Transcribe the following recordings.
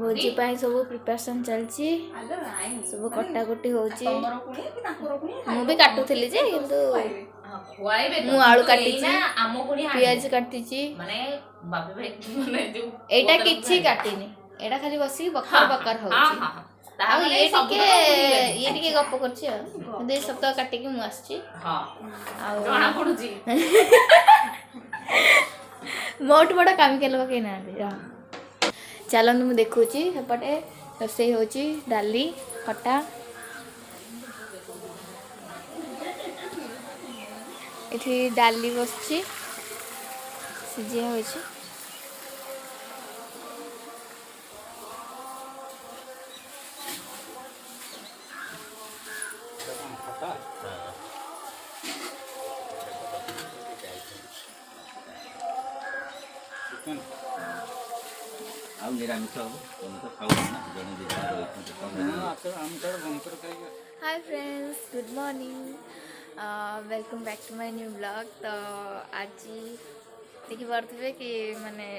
भोजी पाई सब प्रिपरेशन चलची सब कटाकटी होची मु भी काटुथिली जे किंतु मु आलू काटिची पियाज काटिची एटा किछि काटिनी एटा खाली बसी बकर बकर होची आ ये टिके गप करछि किंतु ए सब तो काटि के मु आछी हां आ जाना पडुची मोट बड़ा काम केलबा के ना चलन मु देखुची सेपटे रोसई होची डाली खटा इथि डाली बसची सिजिया होची ଆଉ ନିରାମିଷ ହବ ତମେ ତ ଖାଉଛ ନା ଜଣେ ଦି ଜଣ hi friends good morning welcome back to my new blog तो आज देखी पारे कि माने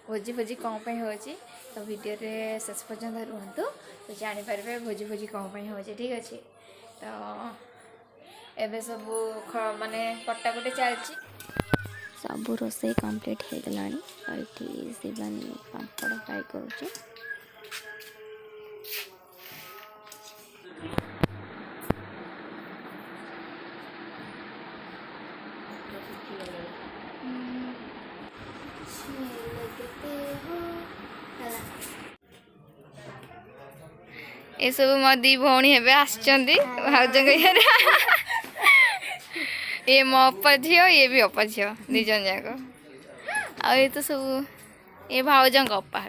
भोजी भोजी कौन होची तो वीडियो रे शेष पर्यंत रुहतु तो जानीपारे भोजी भोजी कौन होची ठीक अच्छे तो एबे सब माने कटाकटी चलची सब रोसई कंप्लीट हो गलानी और ये शिवन पापड़ फ्राई करुचे ये सब मो दी भौणी हेबे आछंती भाउजंग ये मो अपा झियो ये भी अपा झियो दी जन जाको आ ये तो सब ये भाउजंग अपा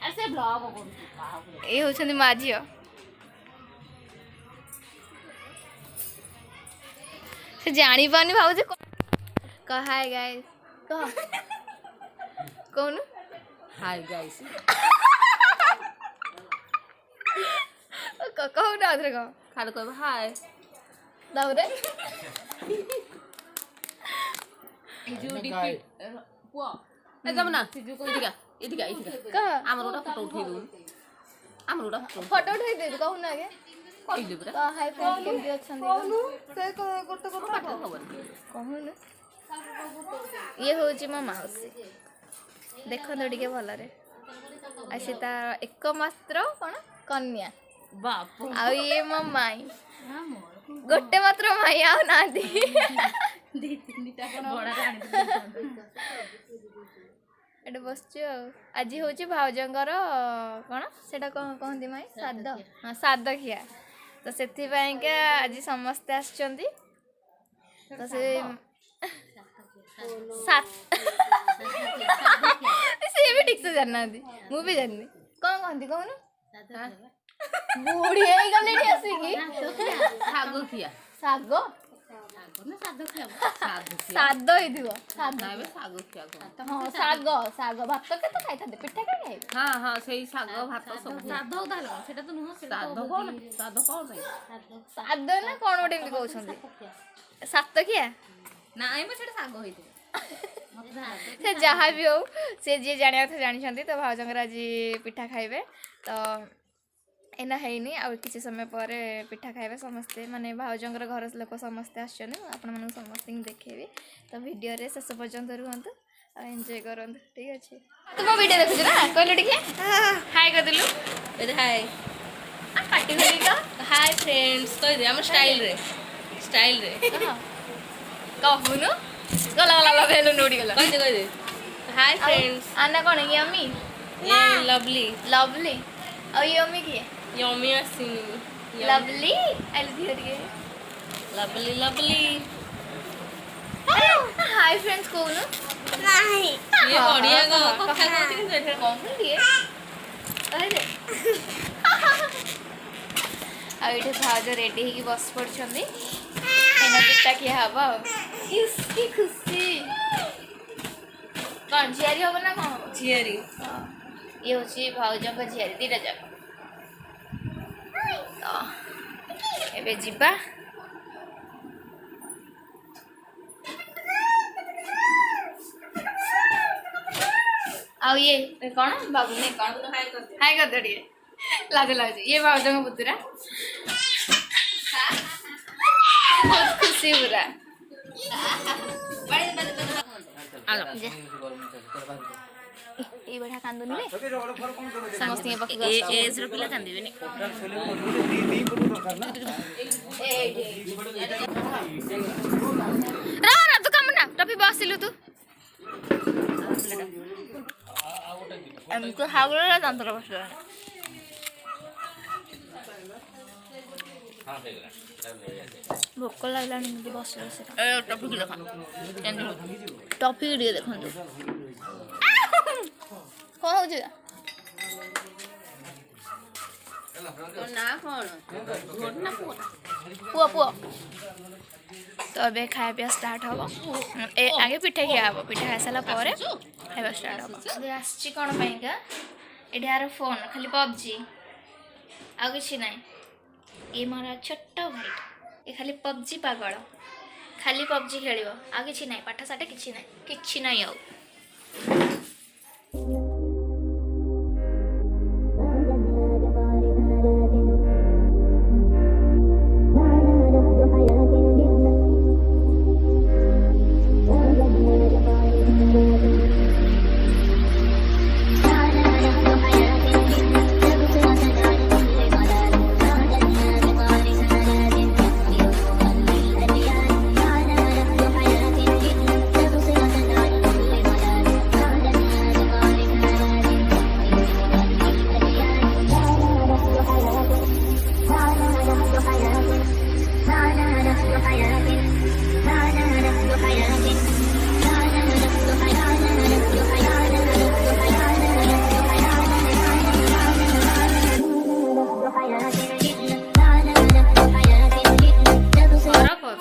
ऐसे ब्लॉग ये होछंती मा झियो से जानी पानी भाउज कह हाय गाइस कह कौन हाय गाइस कहू ना आदरे कह खाली कहब हाय दाउरे जो डीपी पुआ ए जब ना जो को इदिका कह हमर ओटा फोटो उठै दउ हमर ओटा फोटो उठै दे कहू ना आगे कहिले पुरा कह हाय फ्रेंड केमती अछन कहू से गोटे गोटे खबर कहू ना ये होची मो माउसी देखो तो टिके भल रे आसी ता एकमात्र कोन कन्या बाप आ ये मो माई गोटे मात्र माई आ ना दी दी तीनटा कोन बडा राणी एटा बसछु आज होची भाउजंगर कोन सेटा कहंती माई साद हां साद खिया तो सेथि पई के आज समस्त आछंती तो से सात से भी ठीक से जानना दी मु भी जाननी कौन कहंती कहून बूढ़ी है गले नी आसी की सागो खिया सागो ना सादो खिया सादो ही दियो सादो ना बे सागो खिया को हां सागो सागो भात के तो खाइता दे पिठा के खाइ हां हां सेही सागो भात सब सादो दाल सेटा तो नुह सादो कोन नहीं सादो ना कोन ओटे एमती कहउछंती सात किया ना एमे सेटा सागो होइते से जहाँ भी हो से जी जानिया था जानी छंती तो भाउजंगर आज पिठा खाइबे तो एना हैनी आ किसी समय पर पिठा खाइबे समस्ते माने भाउजंगर घर लोक समस्ते आछन आपण मन समस्त देखेबे तो वीडियो रे शेष पर्यंत रुहंतु आ एन्जॉय करंतु ठीक अछि तुम वीडियो देखु ना कहलो टिके हाय कर दिलु ए हाय आ काटी देली का हाय फ्रेंड्स कह दे हम स्टाइल रे कहूनु गला गला भेलो नोडी गला कह दे हाय फ्रेंड्स आना कोन यम्मी ये लवली और यम्मी की यम्मी आसीनी लवली आई धीरे धीरे लवली हाय फ्रेंड्स कहूनु नहीं ये बढ़िया को कथा कहते कि एठे कहूनु दिए अरे आ इठे भाउज रेडी ही बस पड़छंदी एना पिटा किया हबा इसकी खुशी कौन झियारी हो ना कौन झियारी ये होची भाउजों का झियारी दीटा जाक तो एबे जिबा ଆଉ ଇଏ କଣ ବାବୁ ନାଇଁ କଣ ହାଇ କରିଦ ଟିକେ ଲାଜ ଲାଗୁଛି ଇଏ ଭାଉଜଙ୍କ ପୁତୁରା ବହୁତ ଖୁସି ପୁରା ଏଇ ବଢିଆ କାନ୍ଦୁନି ସମସ୍ତଙ୍କ ପାଖକୁ ଏଜର ପିଲା କାନ୍ଦିବେନି ତୁ କାମ ନା ଟପି ବସିଲୁ ତୁ ଏମିତି ଖାଇଗଲେ ଦାନ୍ତର ବସିଲାଣି ଭୋକ ଲାଗିଲାଣି ଏମିତି ବସି ବସି ଟପିକି ଦେଖ ଟପିକି ଟିକେ ଦେଖନ୍ତୁ କଣ ହଉଛି ନା କଣ ପୁଅ ପୁଅ ତ ଏବେ ଖାଇବା ପିଇବା ଷ୍ଟାର୍ଟ ହବ ଆଗେ ପିଠା ଖିଆ ହବ ପିଠା ଖାଇସାରିଲା ପରେ ଖାଇବା ଷ୍ଟାର୍ଟ ହବ ଆସିଛି କ'ଣ ପାଇଁକା ଏଠି ଆର ଫୋନ୍ ଖାଲି ପବ୍ଜି ଆଉ କିଛି ନାହିଁ ଇଏ ମୋର ଛୋଟ ଭାଇଟା ଏ ଖାଲି ପବ୍ଜି ପାଗଳ ଖାଲି ପବ୍ଜି ଖେଳିବ ଆଉ କିଛି ନାହିଁ ପାଠ ସାଠ କିଛି ନାହିଁ ଆଉ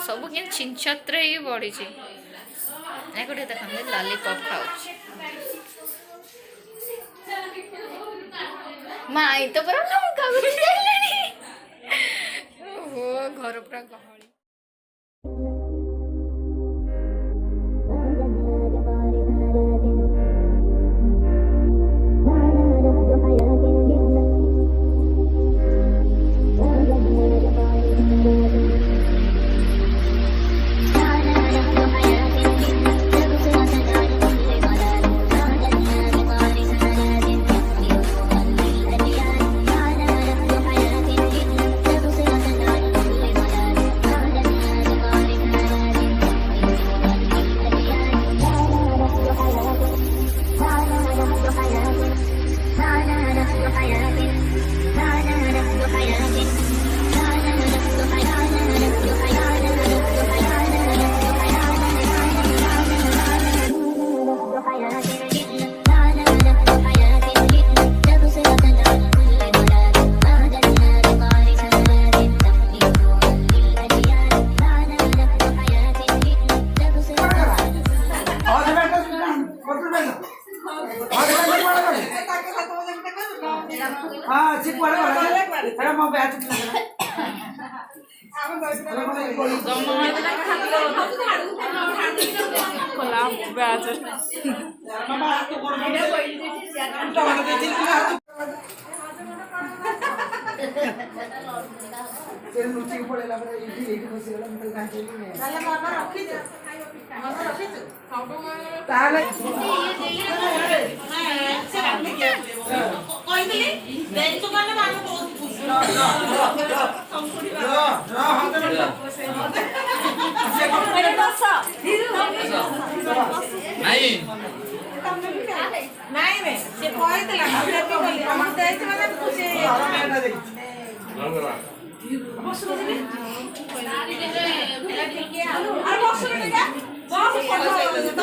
ସବୁ କେମିତି ଛିଞ୍ଚତ୍ର ହେଇକି ବଢିଛି ଗୋଟେ ଦେଖନ୍ତୁ ଲଲିପପ୍ ଖାଉଛି ମାଇ ତ ପୁରା ଲଙ୍କା କରି ସାରିଲାଣି ଓହୋ ଘର ପୁରା ଗହଳି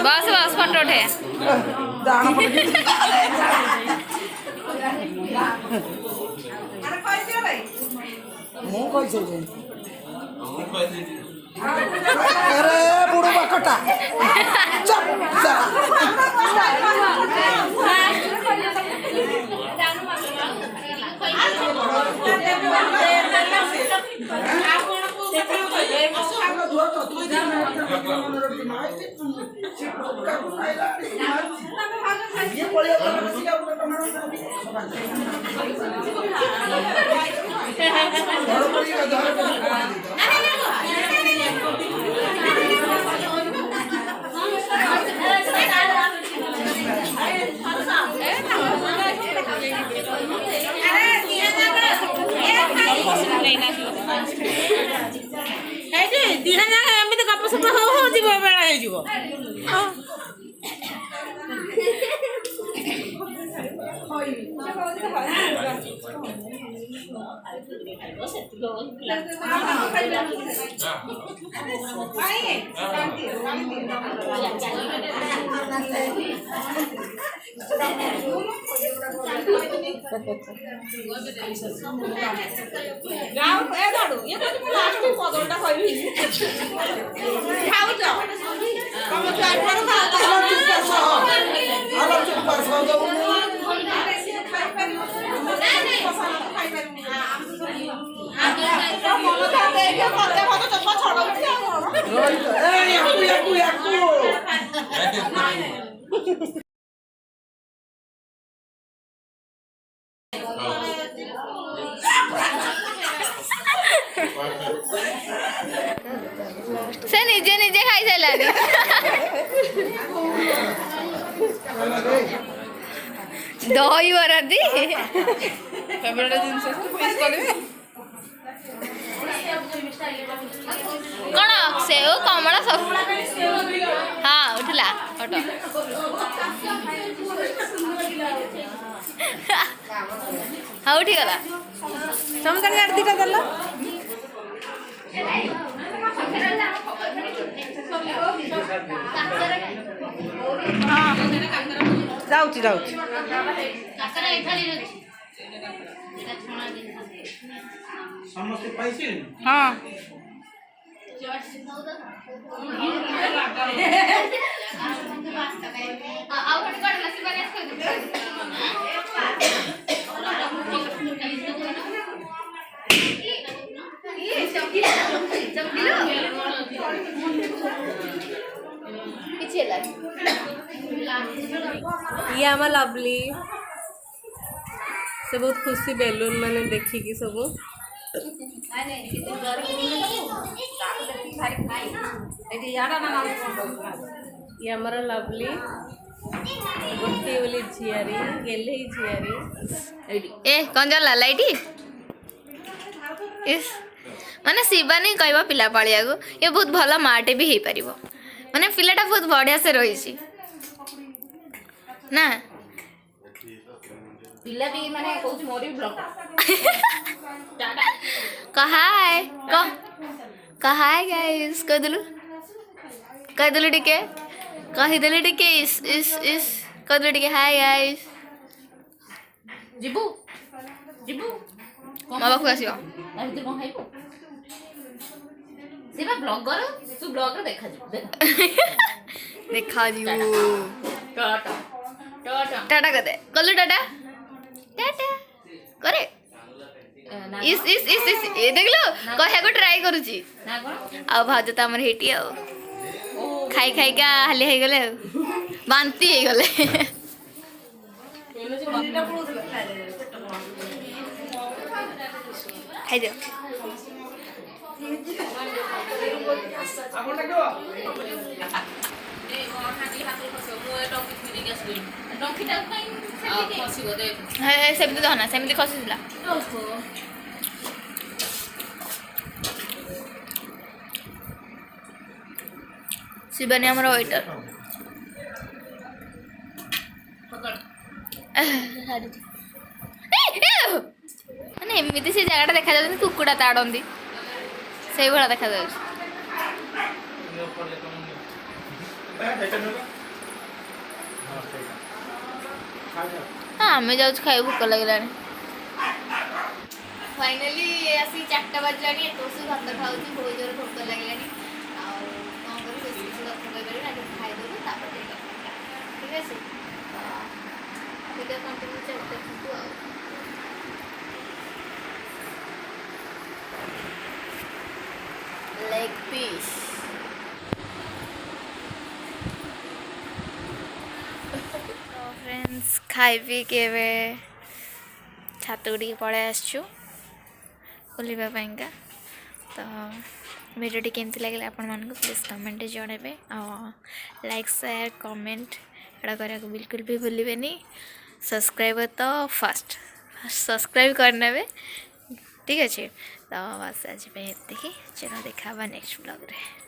बस बस फोटो उठे अरे बुढ़ो बकटा ଦିହା ଯାକ ଏମିତି ଗପ ସପ ହଉ ଯିବ ବେଳା ହେଇଯିବ। से निजे निजे खाई सारे दही बरा दी कौन सेव कमला सब हाँ उठला ऑटो हाँ उठी गला ସମସ୍ତେ ଗାଡ଼ି ଦିଟା ଦେଲ ଯାଉଛି ଯାଉଛି ସମସ୍ତେ ପାଇସିଲେଣି ହଁ ये आम लवली से बहुत खुशी बेलून मैंने देखिकी सब ये आमर लवली गोटे बोली झियारी गेले झियारी ए कौन जला लाइटी इस माने शिवानी कहवा पिला पालिया को ये बहुत भल माटे भी हो पार माने पिलाटा बहुत बढ़िया से रही ना पिला भी माने कहूँ मोरी ब्लॉक कहा है कहा है गाइस कह दिलु टिके कहीदेलु टिके इस कह दिलु टिके हाय गाइस जीबू जीबू मो पाखु आसियो ता भीतर कोन खाइबो सेबा ब्लॉगर तू ब्लॉगर देखा जीवु टाटा टाटा टाटा कदे कलु टाटा टाटा करे इस ए देखलो कहे को ट्राई करूची ना कोन आ भाज त हमर हेटी आ खाई खाई का हाली हो गले बांती हो गले खाई दियो सेमती दहना सेमती खसी शिवानी आमर वेटर मैंने एमती से जगह देखा जाए कुकुड़ा ताड़ती से भाया देखा जाए हाँ आम जाऊँ खाई भोक लगे फाइनाली आसी 4टा बाजला टोसी भात खाऊँ बहुत जोर भोक लगे ठीक है कंटिन्यू चलते लेग पीस फ्रेंड्स खाई पी के छात को पलि आसचु बुलवाईका तो भिडियोटी केमती लगे आपण मानक प्लीज कमेंट जनइबे लाइक शेयर कमेंट एटा करा बिल्कुल भी भूलिए सब्सक्राइब तो फास्ट सब्सक्राइब करने ठीक अच्छे तो बस आज चलो देखा नेक्स्ट ब्लॉग रे।